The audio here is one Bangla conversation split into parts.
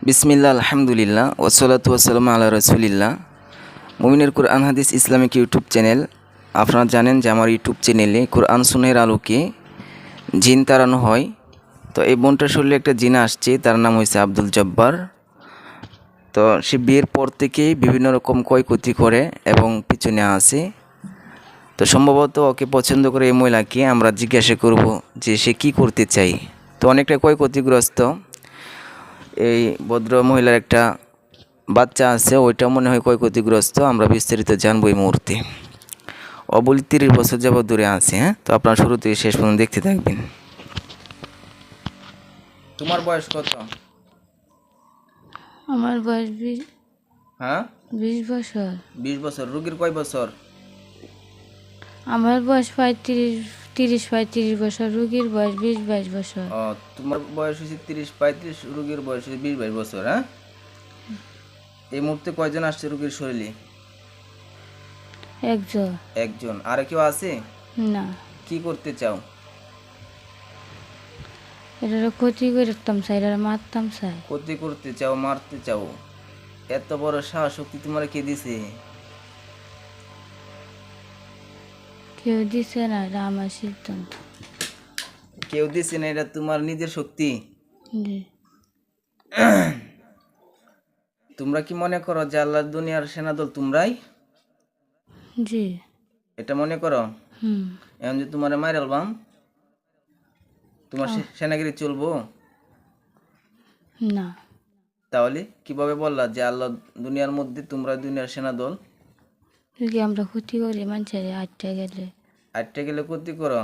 বিসমিল্লাহ আলহামদুলিল্লাহ ওয়াসসালাতু ওয়াসসালামু আলা রাসূলিল্লাহ। মুমিনের কুরআন হাদিস ইসলামিক ইউটিউব চ্যানেল। আপনারা জানেন যে আমার ইউটিউব চ্যানেলে কুরআন সুন্নাহর আলোকে জিন তাড়ানো হয়। তো এই বোনটার শরীরে একটা জিন আসছে, তার নাম হয়েছে আব্দুল জব্বার। তো সে বিয়ের পর থেকেই বিভিন্ন রকম ক্ষয়ক্ষতি করে এবং পিছনে আসে। তো সম্ভবত ওকে পছন্দ করে এই মহিলাকে আমরা জিজ্ঞাসা করব যে সে কী করতে চায়। তো অনেকটা ক্ষয়ক্ষতিগ্রস্ত। এই ভদ্র মহিলার একটা বাচ্চা আছে, ওইটা মনে হয় ক্ষয়ক্ষতিগ্রস্ত। আমরা বিস্তারিত জানবো এই মুহূর্তে। অবলি 30 বছর যাবৎ দূরে আছে। হ্যাঁ, তো আপনার শুরু থেকে শেষ পর্যন্ত দেখতে থাকবেন। তোমার বয়স কত? আমার বয়স হ্যাঁ, 20 বছর। 20 বছর। রোগীর কয় বছর? আমার বয়স 35 বছর, রুগীর বয়স 20-22 বছর। ও, তোমার বয়স হয়েছে 30-35, রোগীর বয়স হয়েছে 20-22 বছর। হ্যাঁ, এই মুহূর্তে কয়জন আসছে রোগীর শরীরে? একজন। একজন। আর কেউ আছে? না, কি করতে চাও? এটা ক্ষতি করতাম চাই, এটা মারতাম চাই। ক্ষতি করতে চাও, মারতে চাও? এত বড় সাহস শক্তি তোমার কে দিছে? কেউ দিছে না, এটা আমার সিদ্ধান্ত। কেউ দিছে না, এটা তোমার নিজের শক্তি? জি। তোমরা কি মনে করো যে আল্লাহর দুনিয়ার সেনাদল তোমরাই? জি। এটা মনে করো? হুম। এখন যে তোমার মায়ের অ্যালবাম, তোমার সেনাগিরি চলবো? না, তাহলে কিভাবে বললা যে আল্লাহ দুনিয়ার মধ্যে তোমরা দুনিয়ার সেনাদল? যদি আমরা ক্ষতি করি মানুষের আটটা গেলে। আটটা গেলে ক্ষতি করো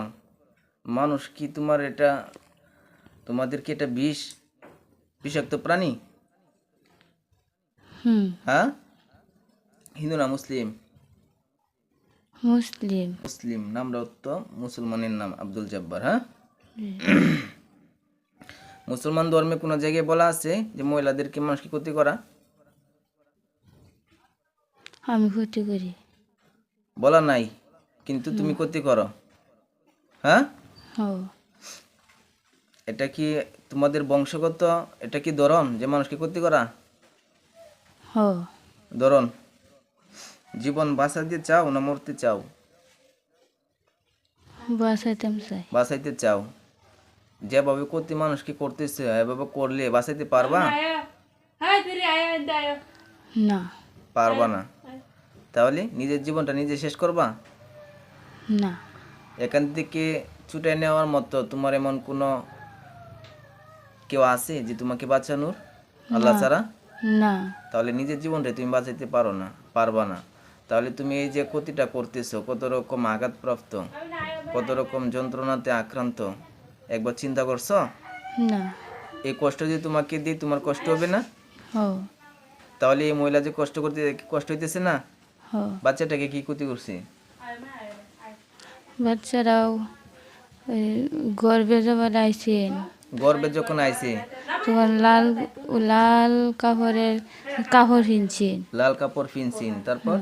মানুষ কি তোমার এটা, তোমাদের কি এটা বিষাক্ত প্রাণী? হুম। হ্যাঁ, হিন্দু না মুসলিম? মুসলিম। মুসলিম। নামটা তো মুসলমানের নাম আব্দুল জব্বার। হ্যাঁ, মুসলমান ধর্মে কোনো জায়গায় বলা আছে যে মহিলাদেরকে মানুষকে ক্ষতি করা? আমি ক্ষতি করি। বলা নাই, কিন্তু তুমি ক্ষতি করো। হ্যাঁ, ও, এটা কি তোমাদের বংশগত? এটা কি ধরন যে মানুষকে ক্ষতি করা? ও, ধরন। জীবন বাঁচাইতে চাও না মরতে চাও? বাঁচাইতাম চাই। বাঁচাইতে চাও। যেভাবে ক্ষতি মানুষকে করতেছে এভাবে করলে বাঁচাইতে পারবা? না, পারবা না। তাহলে নিজের জীবনটা নিজে শেষ করবা? না, এখান থেকে ছুটে নেওয়ার মতো তোমার এমন কোনো কেউ আছে যে তোমাকে বাঁচানোর, আল্লাহ ছাড়া? না। তাহলে নিজের জীবনটা তুমি বাঁচাইতে পারো না, পারবা না। তাহলে তুমি এই যে ক্ষতিটা করতেছো, কত রকম আঘাতপ্রাপ্ত, কত রকম যন্ত্রণাতে আক্রান্ত, একবার চিন্তা করছো? না। এই কষ্ট যদি তোমাকে দিই তোমার কষ্ট হবে না? ও, তাহলে এই মহিলা যে কষ্ট হইতেছে না? ও। বাচ্চাটাকে কি ক্ষতি করছে? বাচ্চারাও ওই গর্বে যখন আইছেন গর্বে যখন আইছে তখন লাল লাল কাপড় কিনছেন। লাল কাপড় ফিনছিন, তারপর?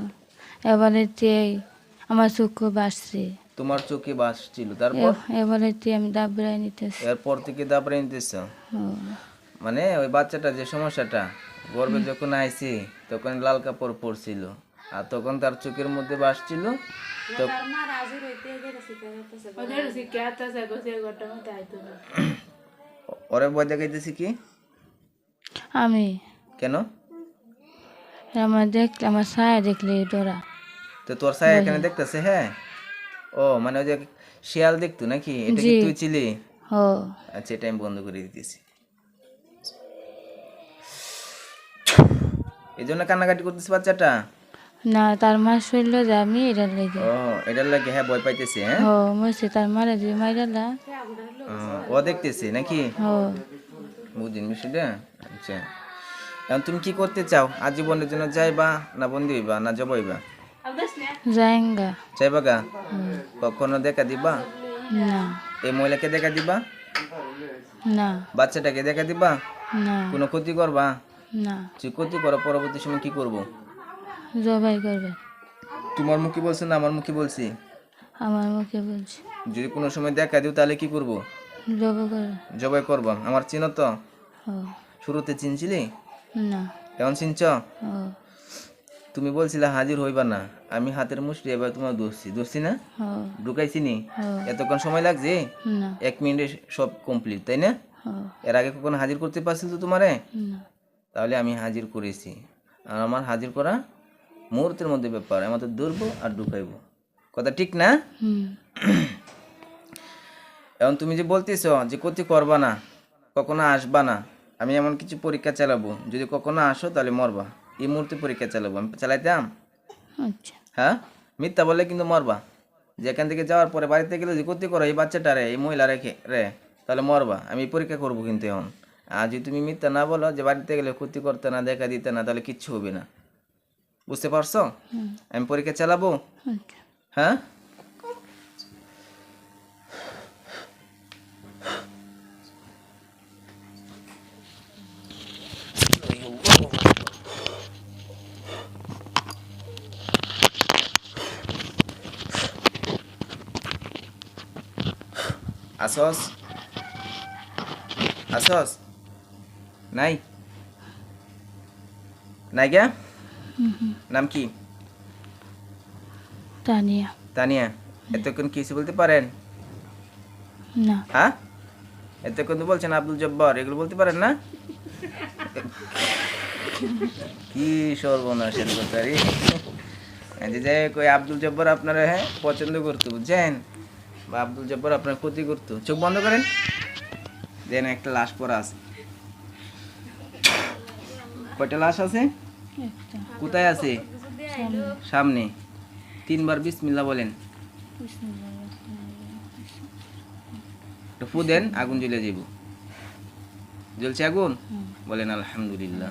এবারেতে আমার চক্ষু বাসছে। তোমার চোখে বাস ছিল, তারপর? এবারেতে আমি দাবড়াই নিতেছি। এরপর থেকে দাবড়ে নিতেছ? মানে ওই বাচ্চাটা যে সমস্যাটা, গর্বে যখন আইছে তখন লাল কাপড় পরছিল, আর তখন তার চোখের মধ্যে বাস ছিল। তো ওরে ভয় দেখাইতেছি কি? আমি কেন? আমার ছায়া দেখলে ডরা। তো তোর ছায়া এখানে দেখতেছে? হ্যাঁ। ও, মানে ওই যে শিয়াল দেখতো নাকি, এটা কি জি। তুই ছিলি? ও, আচ্ছা, এটা আমি বন্ধ করে দিতেছি। এই জন্য কান্নাকাটি করতেছে বাচ্চাটা? না, তার মা শৈল যে আমি এটার লেগে। ও, এটার লাগে হ্যাঁ ভয় পাইতেছে। হ্যাঁ, ও মরছে, তার মারা যে মাইরালা। ও দেখতেছে নাকি? ও, বুঝিন বিষয়টা। আচ্ছা, এখন তুমি কি করতে চাও? আজীবনের জন্য যাইবা না বন্দি হইবা না জব হইবা? জায়েঙ্গা। যাইবা গা? কখনো দেখা দিবা? না, এই মহিলাকে দেখা দিবা? না, বাচ্চাটাকে দেখা দিবা? না, কোনো ক্ষতি করবা? না। তুই ক্ষতি করো, পরবর্তী সময় কি করব? জবাই করবে। তোমার মুখে বলছে না আমার মুখে বলছি? আমার মুখে বলছে যদি কোনো সময় দেখা দিও তাহলে কি করব? জবাই করবে। জবাই করবা। আমার চিনো তো? ও, শুরুতে চিনছিলি? না এখন চিনছ? ও তুমি বলছিলে হাজির হইবা না, আমি হাতের মুষ্টি এবার তোমার ধরছি না, ও ঢুকাইছি নি? ও এতক্ষণ সময় লাগছে? না 1 মিনিটে সব কমপ্লিট, তাই না? ও এর আগে কখনো হাজির করতে পারছিল তো তোমারে? না তাহলে আমি হাজির করেছি, আর আমার হাজির করা মুহূর্তের মধ্যে ব্যাপার, আমাদের ধরবো আর ঢুকাইবো, কথা ঠিক না? হুম এখন তুমি যে বলতেছ যে ক্ষতি করবা না, কখনো আসবা না, আমি এমন কিছু পরীক্ষা চালাবো, যদি কখনো আসো তাহলে মরবা। এই মুহূর্তে পরীক্ষা চালাবো, আমি চালাইতাম? আচ্ছা হ্যাঁ, মিথ্যা বললে কিন্তু মরবা। যেখান থেকে যাওয়ার পরে বাড়িতে গেলে যদি ক্ষতি করো এই বাচ্চাটারে, এই মহিলা রেখে তাহলে মরবা। আমি পরীক্ষা করবো কিন্তু এখন। আর যদি তুমি মিথ্যা না বলো যে বাড়িতে গেলে ক্ষতি করতে না, দেখা দিতে না, তাহলে কিচ্ছু হবে না, বুঝতে পারছো? আমি পরীক্ষা চালাবো। আচ্ছা হ্যাঁ, আসস আসস নাই নাই গা? নাম কি? তানিয়া তানিয়া। এতক্ষণ কিছু বলতে পারেন? না হ্যাঁ, এতক্ষণ তো বলছেন আব্দুল জব্বার, এগুলো বলতে পারেন না? কি সর্বনাশের কথা রে। যে যাই কই আব্দুল জব্বার আপনারা পছন্দ করতো, বুঝছেন, বা আব্দুল জব্বার আপনার ক্ষতি করতো। চোখ বন্ধ করেন, দেন একটা লাশ পড়া আছে। কয়টা লাশ আছে? একটা কোথায় আছে? সামনে। 3 বার বিসমিল্লাহ বলেন। একটু ফু দেন, আগুন জ্বলে যাব। জ্বলছে আগুন? বলেন আলহামদুলিল্লাহ।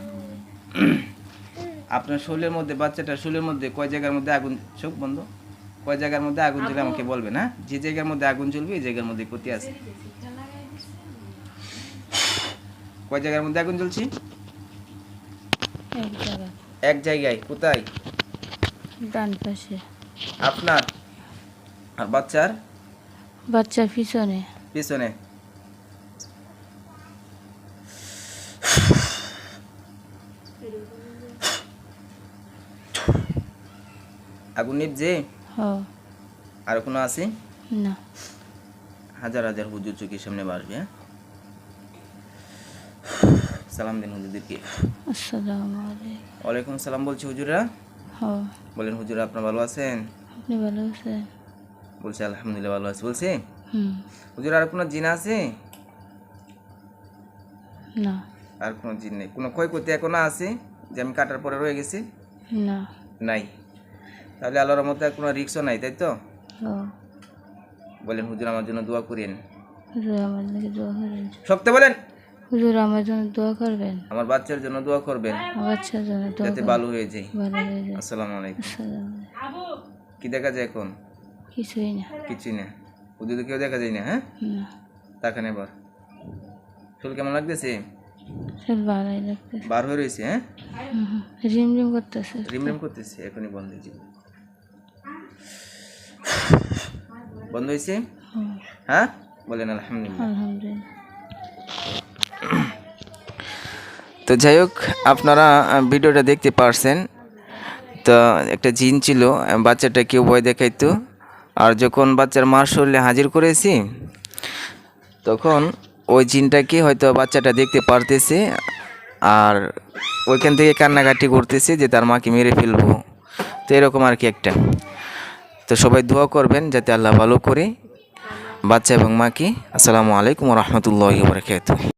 আপনার শরীরের মধ্যে, বাচ্চাটার শরীরের মধ্যে কয় জায়গার মধ্যে আগুন, চোখ বন্ধ, কয় জায়গার মধ্যে আগুন জ্বলে আমাকে বলবেন। হ্যাঁ, যে জায়গার মধ্যে আগুন জ্বলবে এই জায়গার মধ্যে ক্ষতি আছে। কয় জায়গার মধ্যে আগুন জ্বলছে? এক জায়গা এক জায়গায়। কোথায়? ডান পাশে আপনার আর বাচ্চার বাচ্চার পিছনে পিছনে। আগুন নিভছে? ও আর কোনো আছে? না হাজার হাজার হুজুর চোখের সামনে বাসবে। হ্যাঁ, সালাম দিন হুজুরদেরকে। আসসালামু আলাইকুম ওয়ালাইকুম সালাম বলছি হুজুরা। ও বলেন হুজুরা, আপনার ভালো আছেন? আপনি ভালো আছেন? বলছে আলহামদুলিল্লাহ ভালো আছে। বলছে হুম হুজুর আর কোনো জিন আছে? না আর কোনো জিন নেই। কোনো ক্ষয়ক্ষতি এখনো আছে যে আমি কাটার পরে রয়ে গেছি? না নাই। তাহলে আল্লাহর মধ্যে আর কোনো রিক্সও নাই, তাই তো? ও বলেন হুজুর আমার জন্য দোয়া করেন। হুজুর আমার জন্য দোয়া করবেন। শক্ত বলেন। হুজুর আমার জন্য দোয়া করবেন। আমার বাচ্চার জন্য দোয়া করবেন আমার বাচ্চার জন্য দোয়া যাতে করবেন। ভালো হয়ে যায়। ভালো হয়ে যায়। আসসালামু আলাইকুম। আসসালামু কি দেখা যায় এখন? কিছুই না কিছুই না। হুজুর কেউ দেখা যায় না। হ্যাঁ, না তাকান এবার। শরীর কেমন লাগতেছে? সব ভালোই লাগতেছে। বার হয়ে রয়েছে? হ্যাঁ, রিমঝিম করতেছে। রিমরিম করতেছে। এখনই বন্ধ হয়ে যাবে। বন্ধ হয়েছে? হ্যাঁ, বলেন আলহামদুলিল্লাহ। আলহামদুলিল্লাহ। তো যাই হোক, আপনারা ভিডিওটা দেখতে পারছেন। তো একটা জিন ছিল, বাচ্চাটা কেউ ভয় দেখাইতো। আর যখন বাচ্চার মার শরীরে হাজির করেছি, তখন ওই জিনটাকে হয়তো বাচ্চাটা দেখতে পারতেছে, আর ওইখান থেকে কান্নাকাটি করতেছে যে তার মাকে মেরে ফেলবো। তো এরকম আর কি একটা। তো সবাই দোয়া করবেন যাতে আল্লাহ ভালো করে বাচ্চা এবং মাকে। আসসালামু আলাইকুম ওয়া রাহমাতুল্লাহি ওয়া বারাকাতুহু।